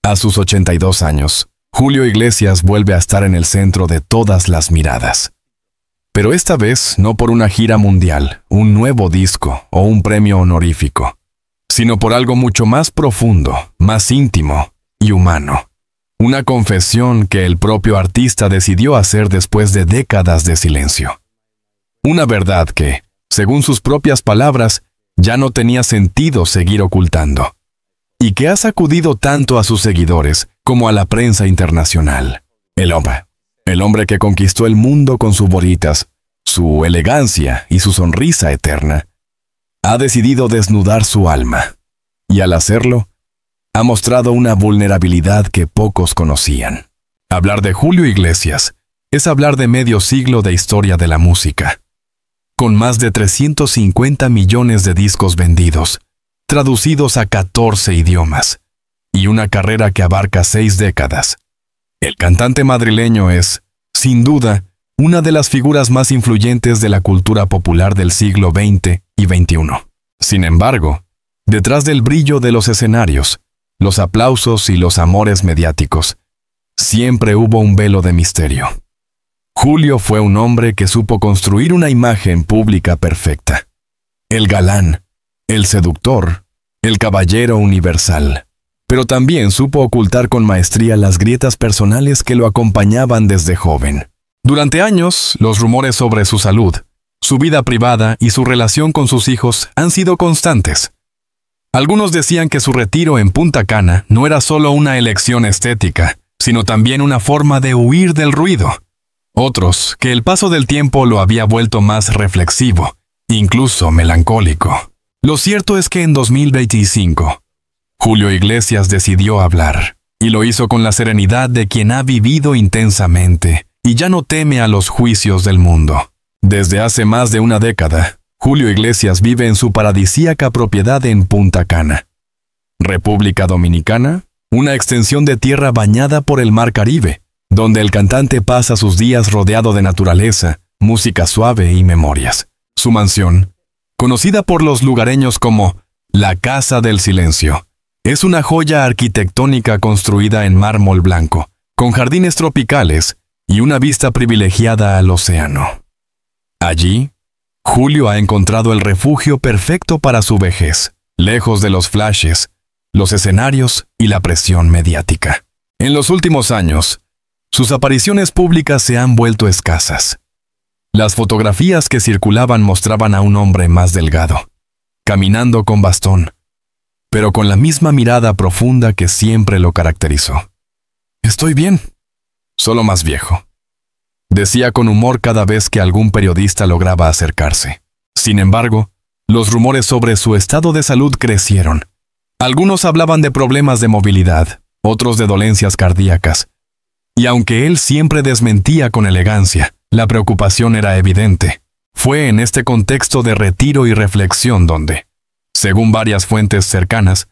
A sus 82 años, Julio Iglesias vuelve a estar en el centro de todas las miradas. Pero esta vez no por una gira mundial, un nuevo disco o un premio honorífico, sino por algo mucho más profundo, más íntimo y humano. Una confesión que el propio artista decidió hacer después de décadas de silencio. Una verdad que, según sus propias palabras, ya no tenía sentido seguir ocultando, y que ha sacudido tanto a sus seguidores como a la prensa internacional. El hombre que conquistó el mundo con sus bolitas, su elegancia y su sonrisa eterna, ha decidido desnudar su alma, y al hacerlo, ha mostrado una vulnerabilidad que pocos conocían. Hablar de Julio Iglesias es hablar de medio siglo de historia de la música, con más de 350 millones de discos vendidos, traducidos a 14 idiomas, y una carrera que abarca 6 décadas. El cantante madrileño es, sin duda, una de las figuras más influyentes de la cultura popular del siglo XX y XXI. Sin embargo, detrás del brillo de los escenarios, los aplausos y los amores mediáticos, siempre hubo un velo de misterio. Julio fue un hombre que supo construir una imagen pública perfecta. El galán, el seductor, el caballero universal. Pero también supo ocultar con maestría las grietas personales que lo acompañaban desde joven. Durante años, los rumores sobre su salud, su vida privada y su relación con sus hijos han sido constantes. Algunos decían que su retiro en Punta Cana no era solo una elección estética, sino también una forma de huir del ruido. Otros, que el paso del tiempo lo había vuelto más reflexivo, incluso melancólico. Lo cierto es que en 2025, Julio Iglesias decidió hablar, y lo hizo con la serenidad de quien ha vivido intensamente y ya no teme a los juicios del mundo. Desde hace más de una década, Julio Iglesias vive en su paradisíaca propiedad en Punta Cana, República Dominicana, una extensión de tierra bañada por el Mar Caribe, donde el cantante pasa sus días rodeado de naturaleza, música suave y memorias. Su mansión, conocida por los lugareños como la Casa del Silencio, es una joya arquitectónica construida en mármol blanco, con jardines tropicales y una vista privilegiada al océano. Allí, Julio ha encontrado el refugio perfecto para su vejez, lejos de los flashes, los escenarios y la presión mediática. En los últimos años, sus apariciones públicas se han vuelto escasas. Las fotografías que circulaban mostraban a un hombre más delgado, caminando con bastón, pero con la misma mirada profunda que siempre lo caracterizó. «Estoy bien, solo más viejo», decía con humor cada vez que algún periodista lograba acercarse. Sin embargo, los rumores sobre su estado de salud crecieron. Algunos hablaban de problemas de movilidad, otros de dolencias cardíacas. Y aunque él siempre desmentía con elegancia, la preocupación era evidente. Fue en este contexto de retiro y reflexión donde, según varias fuentes cercanas,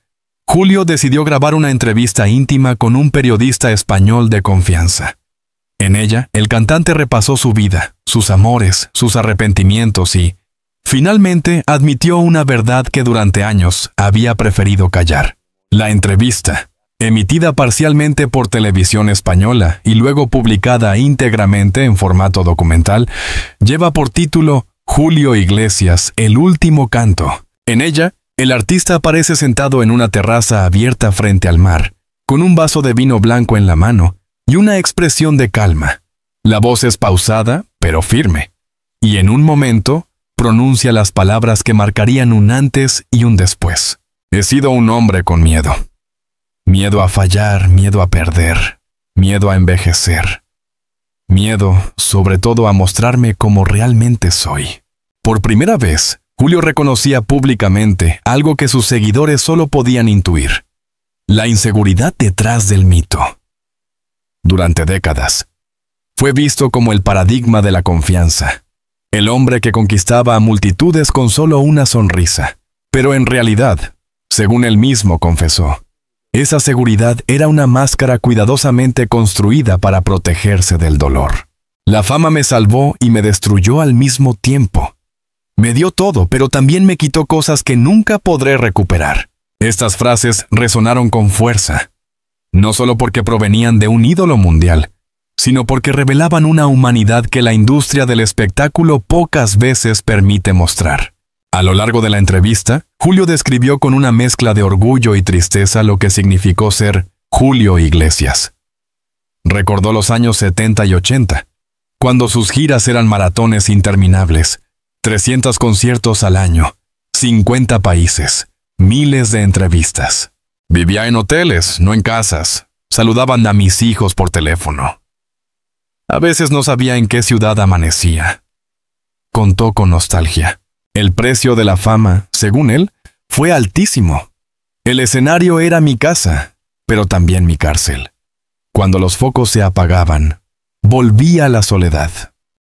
Julio decidió grabar una entrevista íntima con un periodista español de confianza. En ella, el cantante repasó su vida, sus amores, sus arrepentimientos y, finalmente, admitió una verdad que durante años había preferido callar. La entrevista, emitida parcialmente por Televisión Española y luego publicada íntegramente en formato documental, lleva por título Julio Iglesias, el último canto. En ella, el artista aparece sentado en una terraza abierta frente al mar, con un vaso de vino blanco en la mano y una expresión de calma. La voz es pausada, pero firme, y en un momento pronuncia las palabras que marcarían un antes y un después. He sido un hombre con miedo. Miedo a fallar, miedo a perder, miedo a envejecer. Miedo, sobre todo, a mostrarme como realmente soy. Por primera vez, Julio reconocía públicamente algo que sus seguidores solo podían intuir: la inseguridad detrás del mito. Durante décadas, fue visto como el paradigma de la confianza, el hombre que conquistaba a multitudes con solo una sonrisa. Pero en realidad, según él mismo confesó, esa seguridad era una máscara cuidadosamente construida para protegerse del dolor. La fama me salvó y me destruyó al mismo tiempo. Me dio todo, pero también me quitó cosas que nunca podré recuperar. Estas frases resonaron con fuerza. no solo porque provenían de un ídolo mundial, sino porque revelaban una humanidad que la industria del espectáculo pocas veces permite mostrar. A lo largo de la entrevista, Julio describió con una mezcla de orgullo y tristeza lo que significó ser Julio Iglesias. Recordó los años 70 y 80, cuando sus giras eran maratones interminables, 300 conciertos al año, 50 países, miles de entrevistas. Vivía en hoteles, no en casas. Saludaban a mis hijos por teléfono. A veces no sabía en qué ciudad amanecía. Contó con nostalgia. El precio de la fama, según él, fue altísimo. El escenario era mi casa, pero también mi cárcel. Cuando los focos se apagaban, volvía a la soledad.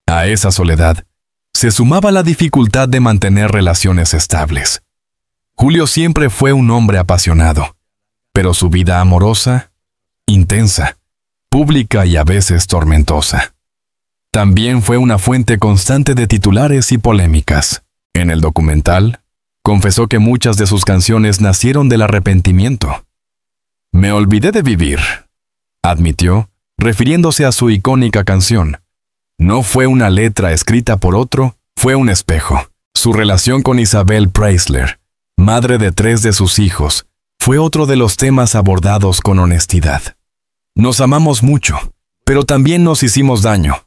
A esa soledad se sumaba la dificultad de mantener relaciones estables. Julio siempre fue un hombre apasionado, pero su vida amorosa, intensa, pública y a veces tormentosa. También fue una fuente constante de titulares y polémicas. En el documental, confesó que muchas de sus canciones nacieron del arrepentimiento. Me olvidé de vivir, admitió, refiriéndose a su icónica canción. No fue una letra escrita por otro, fue un espejo. Su relación con Isabel Preisler, madre de 3 de sus hijos, fue otro de los temas abordados con honestidad. Nos amamos mucho, pero también nos hicimos daño.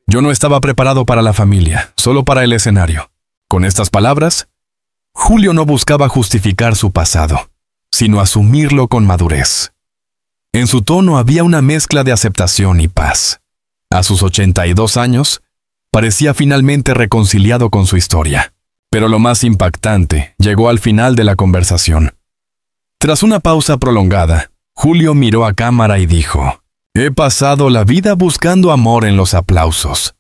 Yo no estaba preparado para la familia, solo para el escenario. Con estas palabras, Julio no buscaba justificar su pasado, sino asumirlo con madurez. En su tono había una mezcla de aceptación y paz. A sus 82 años, parecía finalmente reconciliado con su historia. Pero lo más impactante llegó al final de la conversación. Tras una pausa prolongada, Julio miró a cámara y dijo: «He pasado la vida buscando amor en los aplausos.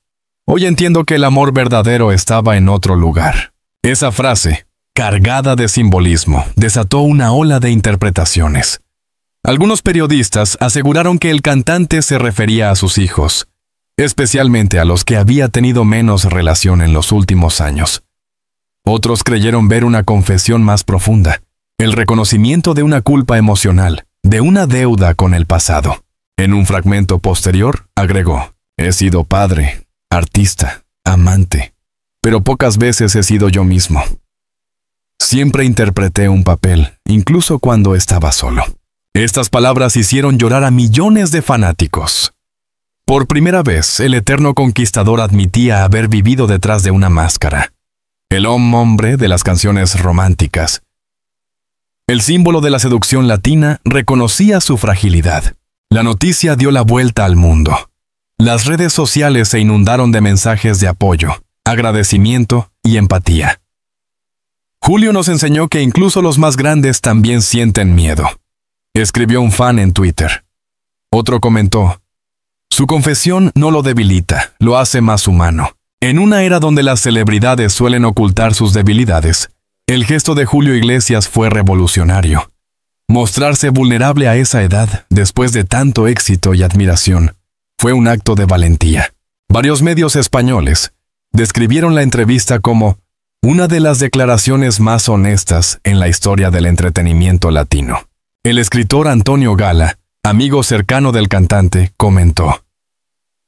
Hoy entiendo que el amor verdadero estaba en otro lugar». Esa frase, cargada de simbolismo, desató una ola de interpretaciones. Algunos periodistas aseguraron que el cantante se refería a sus hijos, especialmente a los que había tenido menos relación en los últimos años. Otros creyeron ver una confesión más profunda, el reconocimiento de una culpa emocional, de una deuda con el pasado. En un fragmento posterior, agregó: «He sido padre, artista, amante, pero pocas veces he sido yo mismo. Siempre interpreté un papel, incluso cuando estaba solo». Estas palabras hicieron llorar a millones de fanáticos. Por primera vez, el eterno conquistador admitía haber vivido detrás de una máscara. El hombre de las canciones románticas, el símbolo de la seducción latina, reconocía su fragilidad. La noticia dio la vuelta al mundo. Las redes sociales se inundaron de mensajes de apoyo, agradecimiento y empatía. Julio nos enseñó que incluso los más grandes también sienten miedo, escribió un fan en Twitter. Otro comentó: «Su confesión no lo debilita, lo hace más humano». En una era donde las celebridades suelen ocultar sus debilidades, el gesto de Julio Iglesias fue revolucionario. Mostrarse vulnerable a esa edad, después de tanto éxito y admiración, fue un acto de valentía. Varios medios españoles describieron la entrevista como una de las declaraciones más honestas en la historia del entretenimiento latino. El escritor Antonio Gala, amigo cercano del cantante, comentó: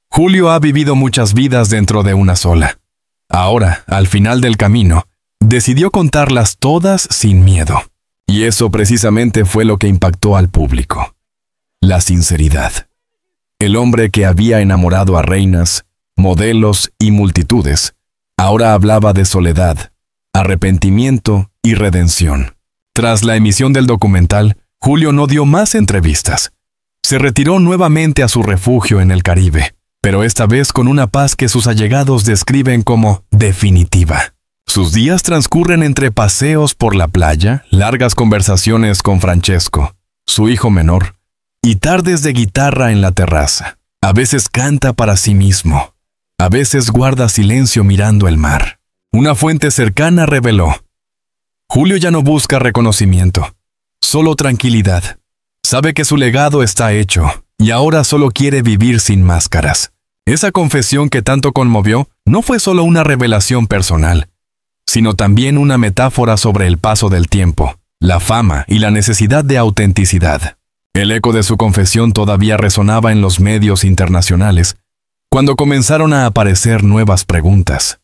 «Julio ha vivido muchas vidas dentro de una sola. Ahora, al final del camino, decidió contarlas todas sin miedo». Y eso precisamente fue lo que impactó al público. La sinceridad. El hombre que había enamorado a reinas, modelos y multitudes, ahora hablaba de soledad, arrepentimiento y redención. Tras la emisión del documental, Julio no dio más entrevistas. Se retiró nuevamente a su refugio en el Caribe, pero esta vez con una paz que sus allegados describen como definitiva. Sus días transcurren entre paseos por la playa, largas conversaciones con Francesco, su hijo menor, y tardes de guitarra en la terraza. A veces canta para sí mismo, a veces guarda silencio mirando el mar. Una fuente cercana reveló: «Julio ya no busca reconocimiento, solo tranquilidad. Sabe que su legado está hecho y ahora solo quiere vivir sin máscaras». Esa confesión que tanto conmovió no fue solo una revelación personal, sino también una metáfora sobre el paso del tiempo, la fama y la necesidad de autenticidad. El eco de su confesión todavía resonaba en los medios internacionales, cuando comenzaron a aparecer nuevas preguntas.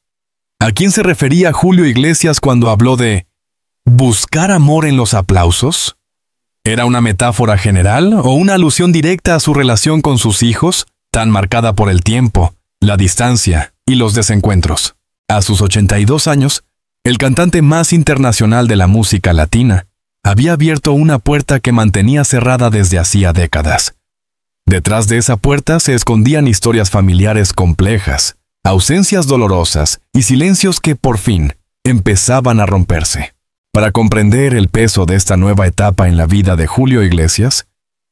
¿A quién se refería Julio Iglesias cuando habló de buscar amor en los aplausos? ¿Era una metáfora general o una alusión directa a su relación con sus hijos, tan marcada por el tiempo, la distancia y los desencuentros? A sus 82 años, el cantante más internacional de la música latina había abierto una puerta que mantenía cerrada desde hacía décadas. Detrás de esa puerta se escondían historias familiares complejas, ausencias dolorosas y silencios que por fin empezaban a romperse. Para comprender el peso de esta nueva etapa en la vida de Julio Iglesias,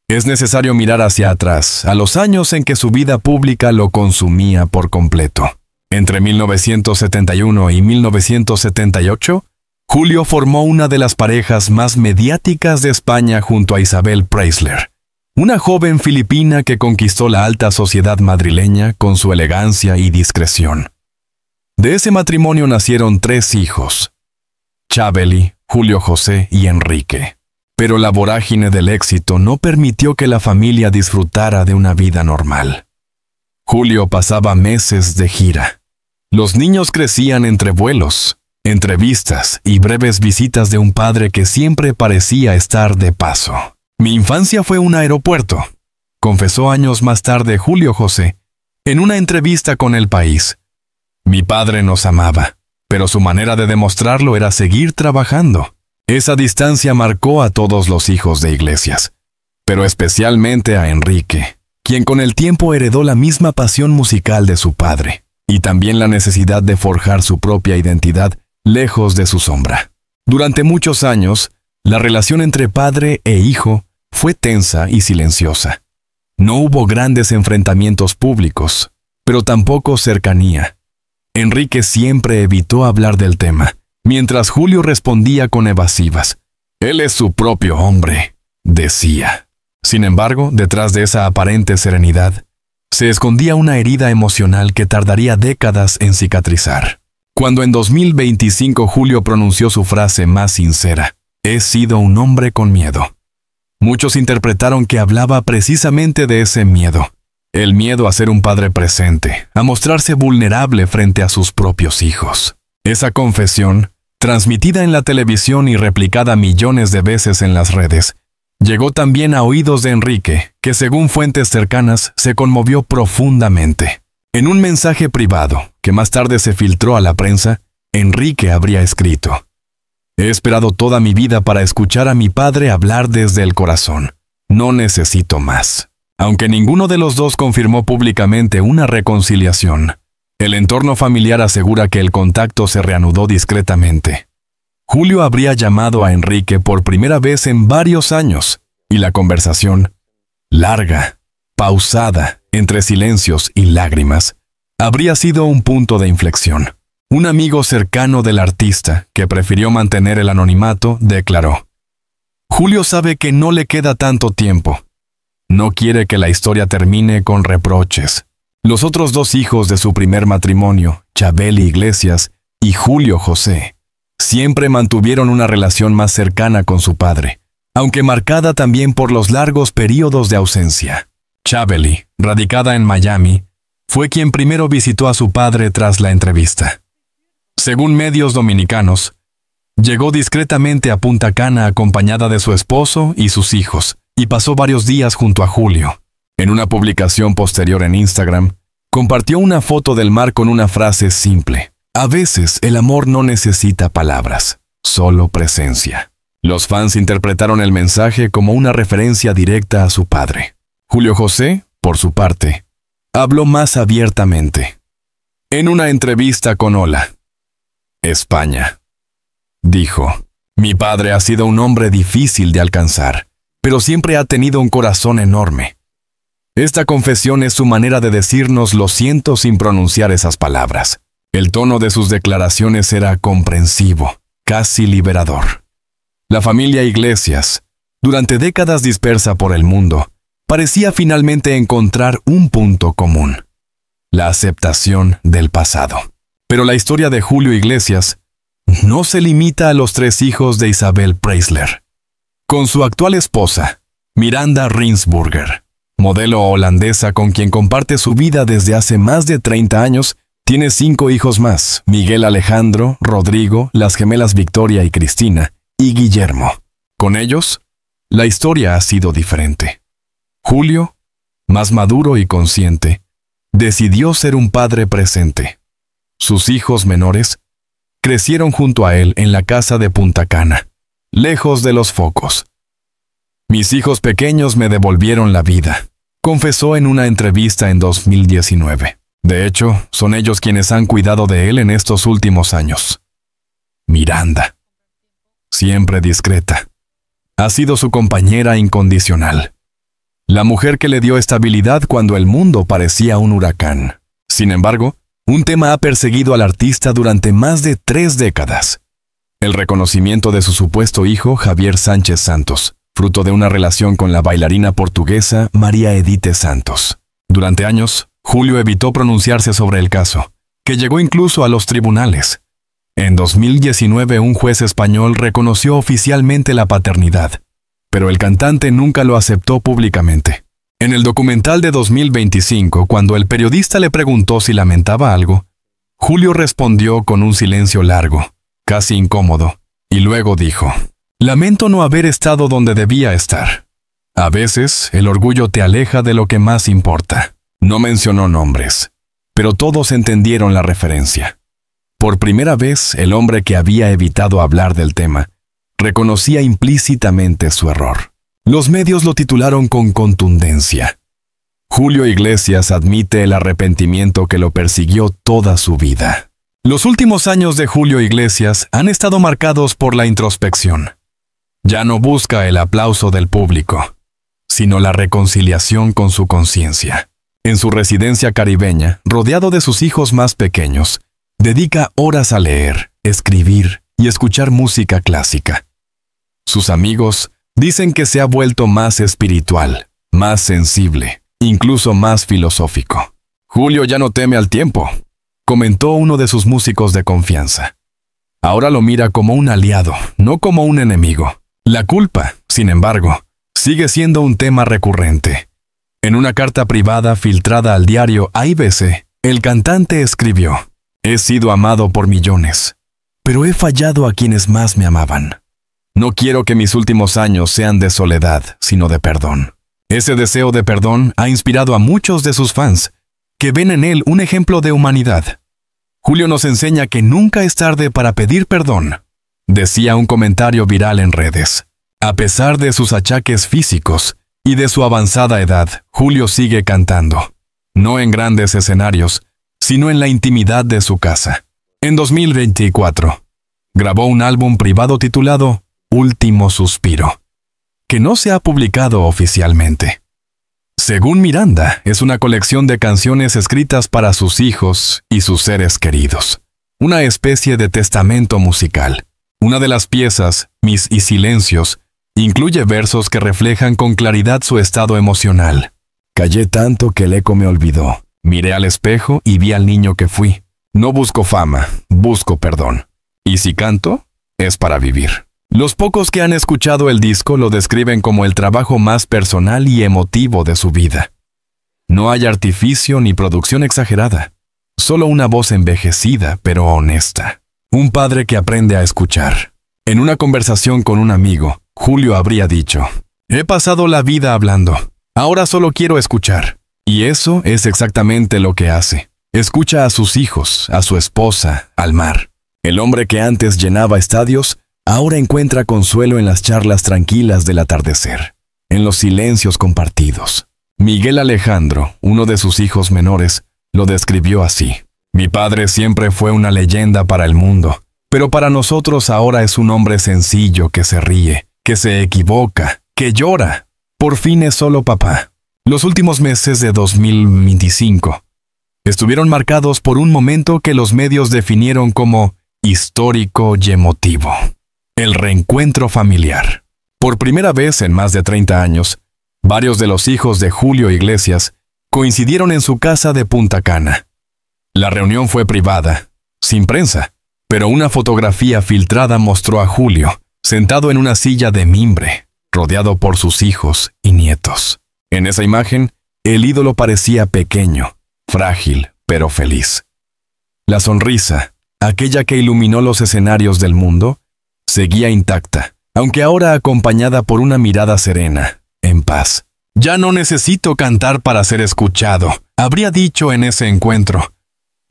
es necesario mirar hacia atrás, a los años en que su vida pública lo consumía por completo. Entre 1971 y 1978, Julio formó una de las parejas más mediáticas de España junto a Isabel Preisler, una joven filipina que conquistó la alta sociedad madrileña con su elegancia y discreción. De ese matrimonio nacieron 3 hijos: Chabeli, Julio José y Enrique. Pero la vorágine del éxito no permitió que la familia disfrutara de una vida normal. Julio pasaba meses de gira. Los niños crecían entre vuelos, entrevistas y breves visitas de un padre que siempre parecía estar de paso. Mi infancia fue un aeropuerto, confesó años más tarde Julio José en una entrevista con El País. Mi padre nos amaba, pero su manera de demostrarlo era seguir trabajando. Esa distancia marcó a todos los hijos de Iglesias, pero especialmente a Enrique, quien con el tiempo heredó la misma pasión musical de su padre, y también la necesidad de forjar su propia identidad lejos de su sombra. Durante muchos años, la relación entre padre e hijo fue tensa y silenciosa. No hubo grandes enfrentamientos públicos, pero tampoco cercanía. Enrique siempre evitó hablar del tema, mientras Julio respondía con evasivas. Él es su propio hombre, decía. Sin embargo, detrás de esa aparente serenidad, se escondía una herida emocional que tardaría décadas en cicatrizar. Cuando en 2025 Julio pronunció su frase más sincera, «He sido un hombre con miedo», muchos interpretaron que hablaba precisamente de ese miedo. El miedo a ser un padre presente, a mostrarse vulnerable frente a sus propios hijos. Esa confesión, transmitida en la televisión y replicada millones de veces en las redes, llegó también a oídos de Enrique, que según fuentes cercanas se conmovió profundamente. En un mensaje privado, que más tarde se filtró a la prensa, Enrique habría escrito: «He esperado toda mi vida para escuchar a mi padre hablar desde el corazón. No necesito más». Aunque ninguno de los dos confirmó públicamente una reconciliación, el entorno familiar asegura que el contacto se reanudó discretamente. Julio habría llamado a Enrique por primera vez en varios años, y la conversación, larga, pausada, entre silencios y lágrimas, habría sido un punto de inflexión. Un amigo cercano del artista, que prefirió mantener el anonimato, declaró: «Julio sabe que no le queda tanto tiempo. No quiere que la historia termine con reproches». Los otros 2 hijos de su primer matrimonio, Chabeli Iglesias y Julio José, siempre mantuvieron una relación más cercana con su padre, aunque marcada también por los largos períodos de ausencia. Chabeli, radicada en Miami, fue quien primero visitó a su padre tras la entrevista. Según medios dominicanos, llegó discretamente a Punta Cana acompañada de su esposo y sus hijos, y pasó varios días junto a Julio. En una publicación posterior en Instagram, compartió una foto del mar con una frase simple: «A veces el amor no necesita palabras, solo presencia». Los fans interpretaron el mensaje como una referencia directa a su padre. Julio José, por su parte, habló más abiertamente. En una entrevista con Hola España, dijo: «Mi padre ha sido un hombre difícil de alcanzar, pero siempre ha tenido un corazón enorme». Esta confesión es su manera de decirnos lo siento sin pronunciar esas palabras. El tono de sus declaraciones era comprensivo, casi liberador. La familia Iglesias, durante décadas dispersa por el mundo, parecía finalmente encontrar un punto común: la aceptación del pasado. Pero la historia de Julio Iglesias no se limita a los 3 hijos de Isabel Preisler. Con su actual esposa, Miranda Rinsburger, modelo holandesa con quien comparte su vida desde hace más de 30 años, tiene 5 hijos más: Miguel Alejandro, Rodrigo, las gemelas Victoria y Cristina, y Guillermo. Con ellos, la historia ha sido diferente. Julio, más maduro y consciente, decidió ser un padre presente. Sus hijos menores crecieron junto a él en la casa de Punta Cana, lejos de los focos. Mis hijos pequeños me devolvieron la vida, confesó en una entrevista en 2019. De hecho, son ellos quienes han cuidado de él en estos últimos años. Miranda, siempre discreta, ha sido su compañera incondicional. La mujer que le dio estabilidad cuando el mundo parecía un huracán. Sin embargo, un tema ha perseguido al artista durante más de 3 décadas. El reconocimiento de su supuesto hijo, Javier Sánchez Santos, fruto de una relación con la bailarina portuguesa María Edith Santos. Durante años, Julio evitó pronunciarse sobre el caso, que llegó incluso a los tribunales. En 2019, un juez español reconoció oficialmente la paternidad, pero el cantante nunca lo aceptó públicamente. En el documental de 2025, cuando el periodista le preguntó si lamentaba algo, Julio respondió con un silencio largo, casi incómodo, y luego dijo: «Lamento no haber estado donde debía estar. A veces, el orgullo te aleja de lo que más importa». No mencionó nombres, pero todos entendieron la referencia. Por primera vez, el hombre que había evitado hablar del tema reconocía implícitamente su error. Los medios lo titularon con contundencia: Julio Iglesias admite el arrepentimiento que lo persiguió toda su vida. Los últimos años de Julio Iglesias han estado marcados por la introspección. Ya no busca el aplauso del público, sino la reconciliación con su conciencia. En su residencia caribeña, rodeado de sus hijos más pequeños, dedica horas a leer, escribir y escuchar música clásica. Sus amigos dicen que se ha vuelto más espiritual, más sensible, incluso más filosófico. «Julio ya no teme al tiempo», comentó uno de sus músicos de confianza. Ahora lo mira como un aliado, no como un enemigo. La culpa, sin embargo, sigue siendo un tema recurrente. En una carta privada filtrada al diario ABC, el cantante escribió: «He sido amado por millones, pero he fallado a quienes más me amaban. No quiero que mis últimos años sean de soledad, sino de perdón». Ese deseo de perdón ha inspirado a muchos de sus fans, que ven en él un ejemplo de humanidad. «Julio nos enseña que nunca es tarde para pedir perdón», decía un comentario viral en redes. A pesar de sus achaques físicos y de su avanzada edad, Julio sigue cantando, no en grandes escenarios, sino en la intimidad de su casa. En 2024, grabó un álbum privado titulado Último Suspiro, que no se ha publicado oficialmente. Según Miranda, es una colección de canciones escritas para sus hijos y sus seres queridos, una especie de testamento musical. Una de las piezas, Mis y Silencios, incluye versos que reflejan con claridad su estado emocional. «Callé tanto que el eco me olvidó. Miré al espejo y vi al niño que fui. No busco fama, busco perdón. Y si canto, es para vivir». Los pocos que han escuchado el disco lo describen como el trabajo más personal y emotivo de su vida. No hay artificio ni producción exagerada, solo una voz envejecida pero honesta. Un padre que aprende a escuchar. En una conversación con un amigo, Julio habría dicho: «He pasado la vida hablando, ahora solo quiero escuchar». Y eso es exactamente lo que hace. Escucha a sus hijos, a su esposa, al mar. El hombre que antes llenaba estadios, ahora encuentra consuelo en las charlas tranquilas del atardecer, en los silencios compartidos. Miguel Alejandro, uno de sus hijos menores, lo describió así: «Mi padre siempre fue una leyenda para el mundo, pero para nosotros ahora es un hombre sencillo que se ríe, que se equivoca, que llora. Por fin es solo papá». Los últimos meses de 2025 estuvieron marcados por un momento que los medios definieron como histórico y emotivo: el reencuentro familiar. Por primera vez en más de 30 años, varios de los hijos de Julio Iglesias coincidieron en su casa de Punta Cana. La reunión fue privada, sin prensa, pero una fotografía filtrada mostró a Julio sentado en una silla de mimbre, rodeado por sus hijos y nietos. En esa imagen, el ídolo parecía pequeño, frágil, pero feliz. La sonrisa, aquella que iluminó los escenarios del mundo, seguía intacta, aunque ahora acompañada por una mirada serena, en paz. «Ya no necesito cantar para ser escuchado», habría dicho en ese encuentro.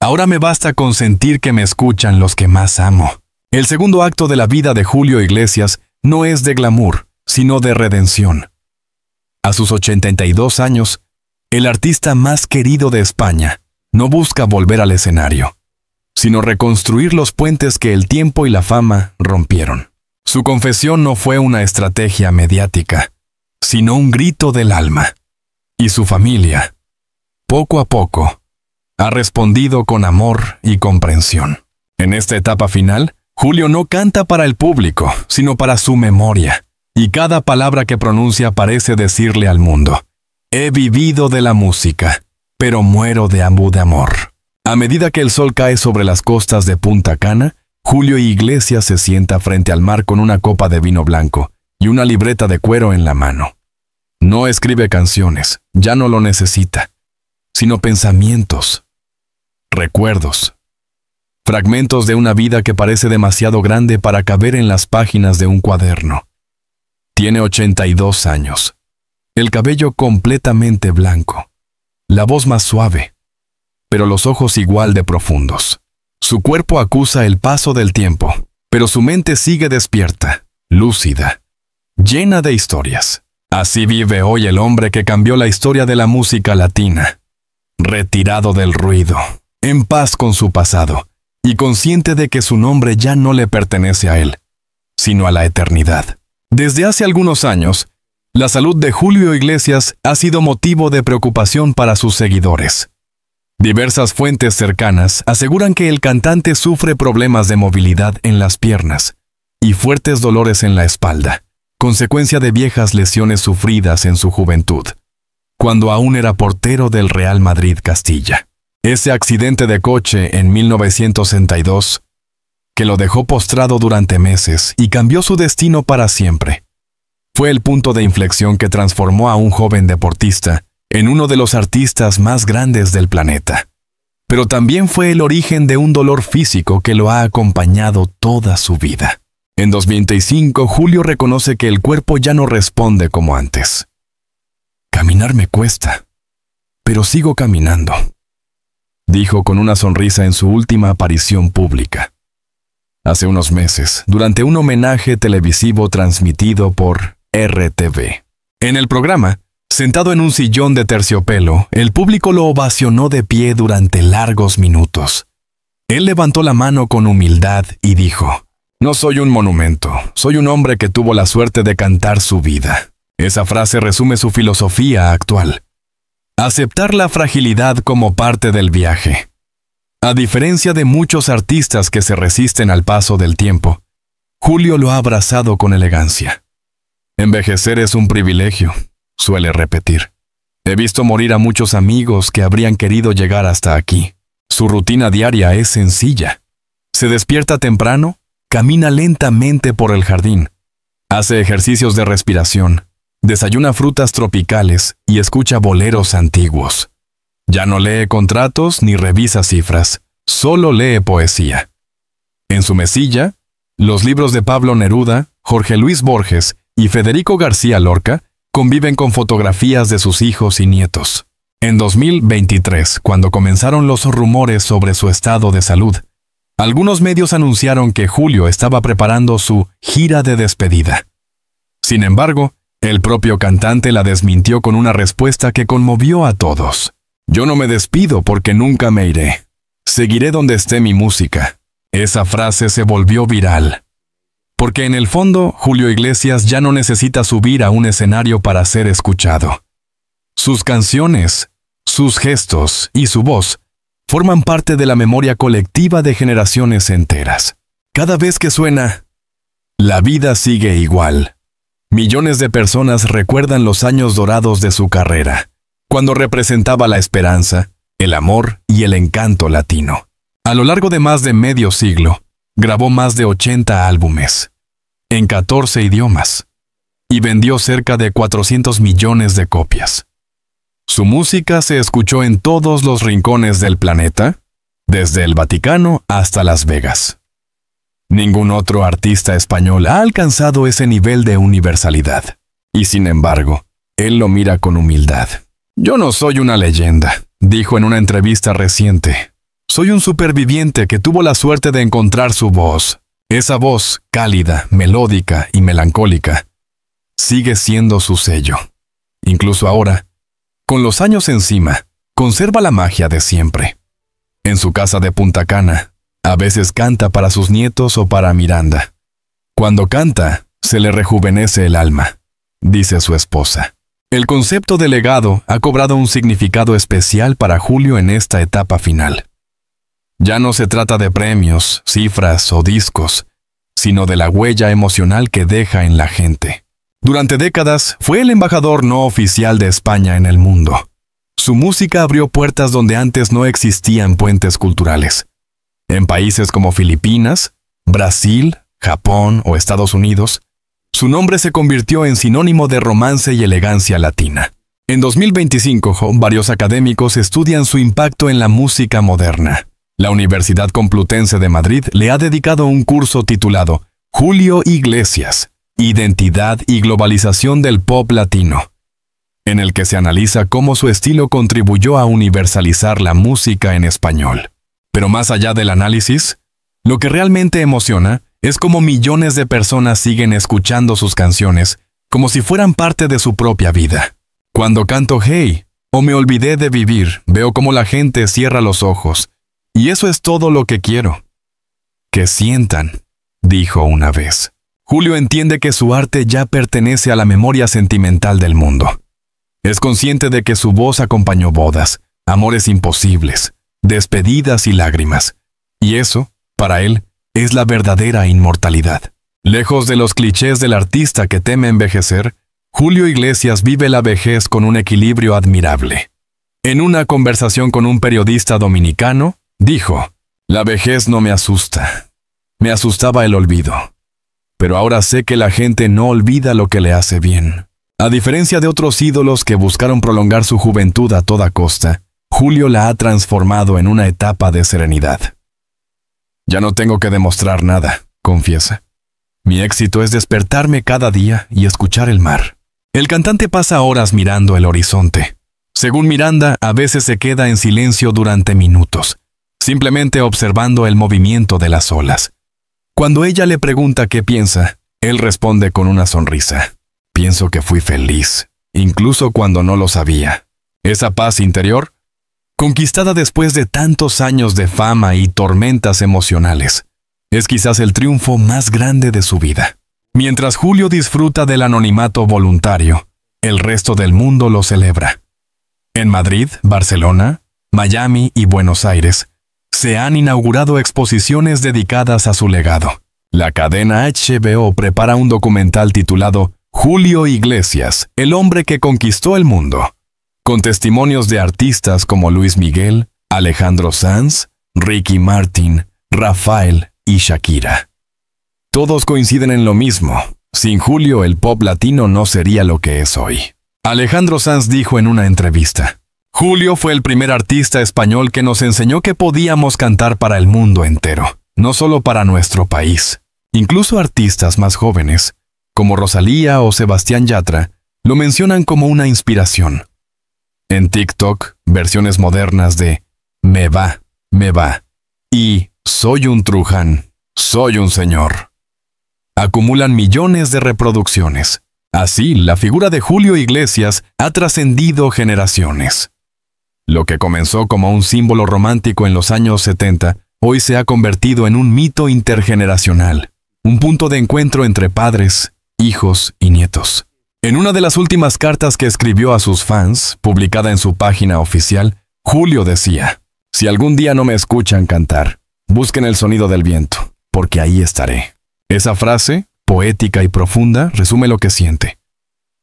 «Ahora me basta con sentir que me escuchan los que más amo». El segundo acto de la vida de Julio Iglesias no es de glamour, sino de redención. A sus 82 años, el artista más querido de España no busca volver al escenario, sino reconstruir los puentes que el tiempo y la fama rompieron. Su confesión no fue una estrategia mediática, sino un grito del alma. Y su familia, poco a poco, ha respondido con amor y comprensión. En esta etapa final, Julio no canta para el público, sino para su memoria, y cada palabra que pronuncia parece decirle al mundo: «He vivido de la música, pero muero de amor». A medida que el sol cae sobre las costas de Punta Cana, Julio Iglesias se sienta frente al mar con una copa de vino blanco y una libreta de cuero en la mano. No escribe canciones, ya no lo necesita, sino pensamientos, recuerdos, fragmentos de una vida que parece demasiado grande para caber en las páginas de un cuaderno. Tiene 82 años, el cabello completamente blanco, la voz más suave, pero los ojos igual de profundos. Su cuerpo acusa el paso del tiempo, pero su mente sigue despierta, lúcida, llena de historias. Así vive hoy el hombre que cambió la historia de la música latina, retirado del ruido, en paz con su pasado, y consciente de que su nombre ya no le pertenece a él, sino a la eternidad. Desde hace algunos años, la salud de Julio Iglesias ha sido motivo de preocupación para sus seguidores. Diversas fuentes cercanas aseguran que el cantante sufre problemas de movilidad en las piernas y fuertes dolores en la espalda, consecuencia de viejas lesiones sufridas en su juventud, cuando aún era portero del Real Madrid Castilla. Ese accidente de coche en 1962, que lo dejó postrado durante meses y cambió su destino para siempre, fue el punto de inflexión que transformó a un joven deportista en uno de los artistas más grandes del planeta. Pero también fue el origen de un dolor físico que lo ha acompañado toda su vida. En 2025, Julio reconoce que el cuerpo ya no responde como antes. «Caminar me cuesta, pero sigo caminando», dijo con una sonrisa en su última aparición pública. Hace unos meses, durante un homenaje televisivo transmitido por RTV. En el programa, sentado en un sillón de terciopelo, el público lo ovacionó de pie durante largos minutos. Él levantó la mano con humildad y dijo: «No soy un monumento, soy un hombre que tuvo la suerte de cantar su vida». Esa frase resume su filosofía actual: aceptar la fragilidad como parte del viaje. A diferencia de muchos artistas que se resisten al paso del tiempo, Julio lo ha abrazado con elegancia. «Envejecer es un privilegio», suele repetir. «He visto morir a muchos amigos que habrían querido llegar hasta aquí». Su rutina diaria es sencilla. Se despierta temprano, camina lentamente por el jardín, hace ejercicios de respiración, desayuna frutas tropicales y escucha boleros antiguos. Ya no lee contratos ni revisa cifras, solo lee poesía. En su mesilla, los libros de Pablo Neruda, Jorge Luis Borges y Federico García Lorca conviven con fotografías de sus hijos y nietos. En 2023, cuando comenzaron los rumores sobre su estado de salud, algunos medios anunciaron que Julio estaba preparando su gira de despedida. Sin embargo, el propio cantante la desmintió con una respuesta que conmovió a todos. «Yo no me despido porque nunca me iré. Seguiré donde esté mi música». Esa frase se volvió viral. Porque en el fondo, Julio Iglesias ya no necesita subir a un escenario para ser escuchado. Sus canciones, sus gestos y su voz forman parte de la memoria colectiva de generaciones enteras. Cada vez que suena, la vida sigue igual. Millones de personas recuerdan los años dorados de su carrera, cuando representaba la esperanza, el amor y el encanto latino. A lo largo de más de medio siglo, grabó más de 80 álbumes, en 14 idiomas. y vendió cerca de 400 millones de copias. Su música se escuchó en todos los rincones del planeta, desde el Vaticano hasta Las Vegas. Ningún otro artista español ha alcanzado ese nivel de universalidad, y sin embargo, él lo mira con humildad. «Yo no soy una leyenda», dijo en una entrevista reciente. «Soy un superviviente que tuvo la suerte de encontrar su voz. Esa voz, cálida, melódica y melancólica, sigue siendo su sello. Incluso ahora, con los años encima, conserva la magia de siempre. En su casa de Punta Cana, a veces canta para sus nietos o para Miranda. Cuando canta, se le rejuvenece el alma», dice su esposa. El concepto de legado ha cobrado un significado especial para Julio en esta etapa final. Ya no se trata de premios, cifras o discos, sino de la huella emocional que deja en la gente. Durante décadas fue el embajador no oficial de España en el mundo. Su música abrió puertas donde antes no existían puentes culturales. En países como Filipinas, Brasil, Japón o Estados Unidos, su nombre se convirtió en sinónimo de romance y elegancia latina. En 2025, varios académicos estudian su impacto en la música moderna. La Universidad Complutense de Madrid le ha dedicado un curso titulado Julio Iglesias, Identidad y Globalización del Pop Latino, en el que se analiza cómo su estilo contribuyó a universalizar la música en español. Pero más allá del análisis, lo que realmente emociona es cómo millones de personas siguen escuchando sus canciones como si fueran parte de su propia vida. Cuando canto Hey o Me olvidé de vivir, veo cómo la gente cierra los ojos. Y eso es todo lo que quiero. Que sientan, dijo una vez. Julio entiende que su arte ya pertenece a la memoria sentimental del mundo. Es consciente de que su voz acompañó bodas, amores imposibles, despedidas y lágrimas. Y eso, para él, es la verdadera inmortalidad. Lejos de los clichés del artista que teme envejecer, Julio Iglesias vive la vejez con un equilibrio admirable. En una conversación con un periodista dominicano, dijo: «La vejez no me asusta. Me asustaba el olvido. Pero ahora sé que la gente no olvida lo que le hace bien». A diferencia de otros ídolos que buscaron prolongar su juventud a toda costa, Julio la ha transformado en una etapa de serenidad. «Ya no tengo que demostrar nada», confiesa. «Mi éxito es despertarme cada día y escuchar el mar». El cantante pasa horas mirando el horizonte. Según Miranda, a veces se queda en silencio durante minutos, simplemente observando el movimiento de las olas. Cuando ella le pregunta qué piensa, él responde con una sonrisa: «Pienso que fui feliz, incluso cuando no lo sabía». Esa paz interior, conquistada después de tantos años de fama y tormentas emocionales, es quizás el triunfo más grande de su vida. Mientras Julio disfruta del anonimato voluntario, el resto del mundo lo celebra. En Madrid, Barcelona, Miami y Buenos Aires, se han inaugurado exposiciones dedicadas a su legado. La cadena HBO prepara un documental titulado Julio Iglesias, el hombre que conquistó el mundo, con testimonios de artistas como Luis Miguel, Alejandro Sanz, Ricky Martin, Rafael y Shakira. Todos coinciden en lo mismo: sin Julio el pop latino no sería lo que es hoy. Alejandro Sanz dijo en una entrevista: «Julio fue el primer artista español que nos enseñó que podíamos cantar para el mundo entero, no solo para nuestro país». Incluso artistas más jóvenes, como Rosalía o Sebastián Yatra, lo mencionan como una inspiración. En TikTok, versiones modernas de Me va y Soy un Truján, soy un señor acumulan millones de reproducciones. Así, la figura de Julio Iglesias ha trascendido generaciones. Lo que comenzó como un símbolo romántico en los años 70, hoy se ha convertido en un mito intergeneracional, un punto de encuentro entre padres, hijos y nietos. En una de las últimas cartas que escribió a sus fans, publicada en su página oficial, Julio decía: «Si algún día no me escuchan cantar, busquen el sonido del viento, porque ahí estaré». Esa frase, poética y profunda, resume lo que siente: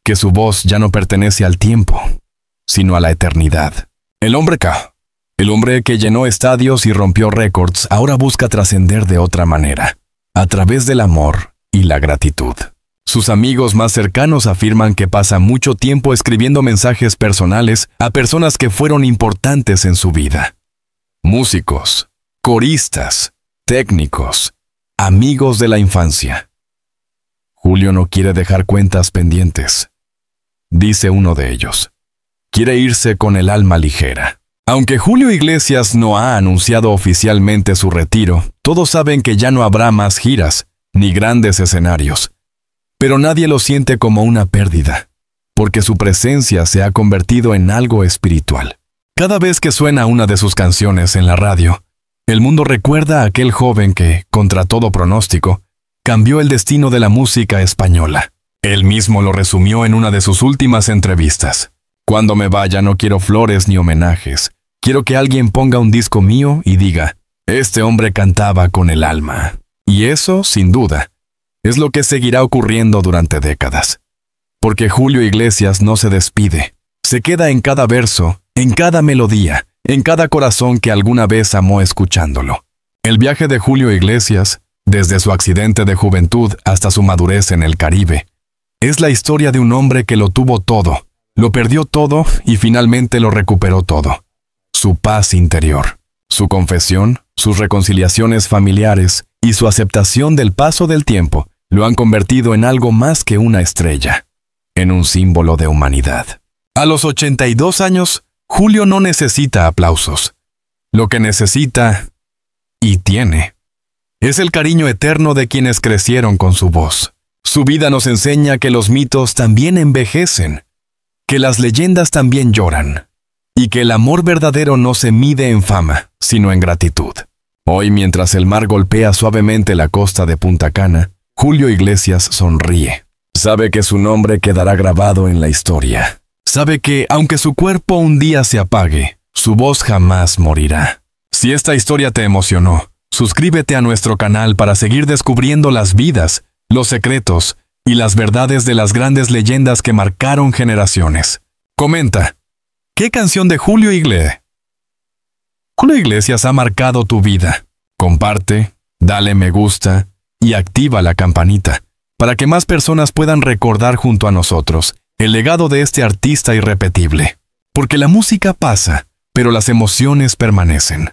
que su voz ya no pertenece al tiempo, sino a la eternidad. El hombre que llenó estadios y rompió récords, ahora busca trascender de otra manera, a través del amor y la gratitud. Sus amigos más cercanos afirman que pasa mucho tiempo escribiendo mensajes personales a personas que fueron importantes en su vida. Músicos, coristas, técnicos, amigos de la infancia. Julio no quiere dejar cuentas pendientes. Dice uno de ellos. Quiere irse con el alma ligera. Aunque Julio Iglesias no ha anunciado oficialmente su retiro, todos saben que ya no habrá más giras, ni grandes escenarios. Pero nadie lo siente como una pérdida, porque su presencia se ha convertido en algo espiritual. Cada vez que suena una de sus canciones en la radio, el mundo recuerda a aquel joven que, contra todo pronóstico, cambió el destino de la música española. Él mismo lo resumió en una de sus últimas entrevistas. Cuando me vaya no quiero flores ni homenajes. Quiero que alguien ponga un disco mío y diga, este hombre cantaba con el alma. Y eso, sin duda, es lo que seguirá ocurriendo durante décadas. Porque Julio Iglesias no se despide. Se queda en cada verso, en cada melodía, en cada corazón que alguna vez amó escuchándolo. El viaje de Julio Iglesias, desde su accidente de juventud hasta su madurez en el Caribe, es la historia de un hombre que lo tuvo todo, lo perdió todo y finalmente lo recuperó todo. Su paz interior, su confesión, sus reconciliaciones familiares y su aceptación del paso del tiempo lo han convertido en algo más que una estrella, en un símbolo de humanidad. A los 82 años, Julio no necesita aplausos. Lo que necesita, y tiene, es el cariño eterno de quienes crecieron con su voz. Su vida nos enseña que los mitos también envejecen, que las leyendas también lloran, y que el amor verdadero no se mide en fama, sino en gratitud. Hoy, mientras el mar golpea suavemente la costa de Punta Cana, Julio Iglesias sonríe. Sabe que su nombre quedará grabado en la historia. Sabe que, aunque su cuerpo un día se apague, su voz jamás morirá. Si esta historia te emocionó, suscríbete a nuestro canal para seguir descubriendo las vidas, los secretos y las verdades de las grandes leyendas que marcaron generaciones. Comenta, ¿qué canción de Julio Iglesias ha marcado tu vida? Comparte, dale me gusta y activa la campanita para que más personas puedan recordar junto a nosotros el legado de este artista irrepetible. Porque la música pasa, pero las emociones permanecen.